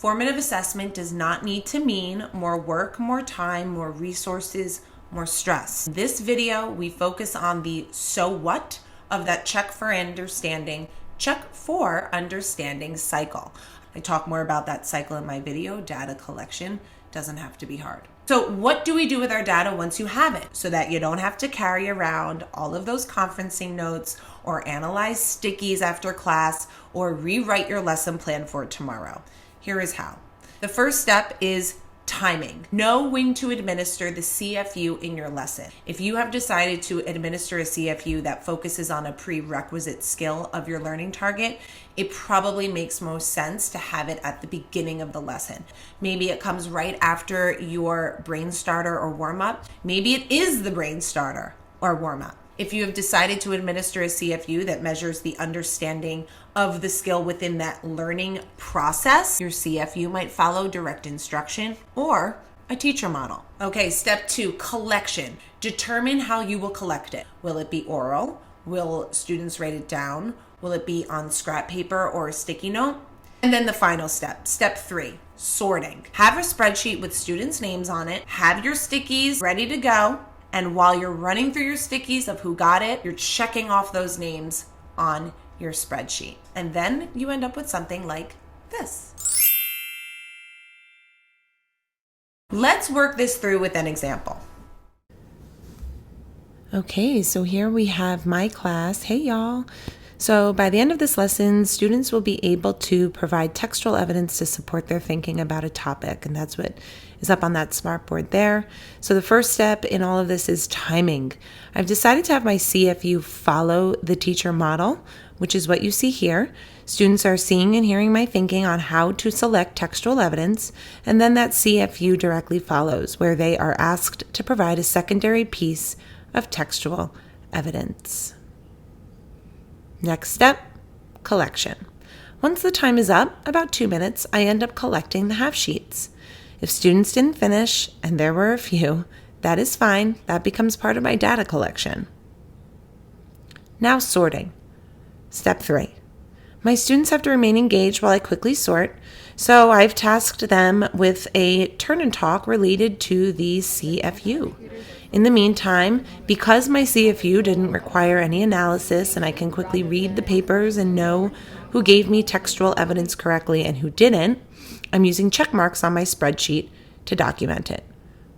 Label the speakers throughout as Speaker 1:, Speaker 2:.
Speaker 1: Formative assessment does not need to mean more work, more time, more resources, more stress. In this video, we focus on the so what of that check for understanding cycle. I talk more about that cycle in my video. Data collection doesn't have to be hard. So what do we do with our data once you have it so that you don't have to carry around all of those conferencing notes or analyze stickies after class or rewrite your lesson plan for tomorrow? Here is how. The first step is timing. Know when to administer the CFU in your lesson. If you have decided to administer a CFU that focuses on a prerequisite skill of your learning target, it probably makes most sense to have it at the beginning of the lesson. Maybe it comes right after your brain starter or warm-up. Maybe it is the brain starter or warm-up. If you have decided to administer a CFU that measures the understanding of the skill within that learning process, your CFU might follow direct instruction or a teacher model. Okay, step 2, collection. Determine how you will collect it. Will it be oral? Will students write it down? Will it be on scrap paper or a sticky note? And then the final step, step 3, sorting. Have a spreadsheet with students' names on it. Have your stickies ready to go. And while you're running through your stickies of who got it, you're checking off those names on your spreadsheet. And then you end up with something like this. Let's work this through with an example.
Speaker 2: Okay, so here we have my class. Hey, y'all. So by the end of this lesson, students will be able to provide textual evidence to support their thinking about a topic, and that's what is up on that smartboard there. So the first step in all of this is timing. I've decided to have my CFU follow the teacher model, which is what you see here. Students are seeing and hearing my thinking on how to select textual evidence, and then that CFU directly follows, where they are asked to provide a secondary piece of textual evidence. Next step, collection. Once the time is up, about 2 minutes, I end up collecting the half sheets. If students didn't finish, and there were a few, that is fine. That becomes part of my data collection. Now sorting. Step 3. My students have to remain engaged while I quickly sort, so I've tasked them with a turn and talk related to the CFU. In the meantime, because my CFU didn't require any analysis and I can quickly read the papers and know who gave me textual evidence correctly and who didn't, I'm using check marks on my spreadsheet to document it.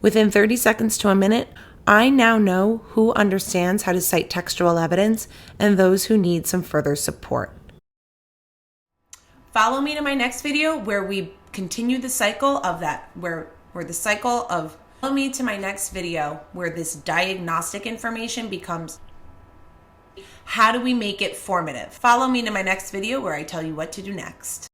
Speaker 2: Within 30 seconds to a minute, I now know who understands how to cite textual evidence and those who need some further support.
Speaker 1: Follow me to my next video where we continue the cycle of that, follow me to my next video where this diagnostic information becomes how do we make it formative. Follow me to my next video where I tell you what to do next.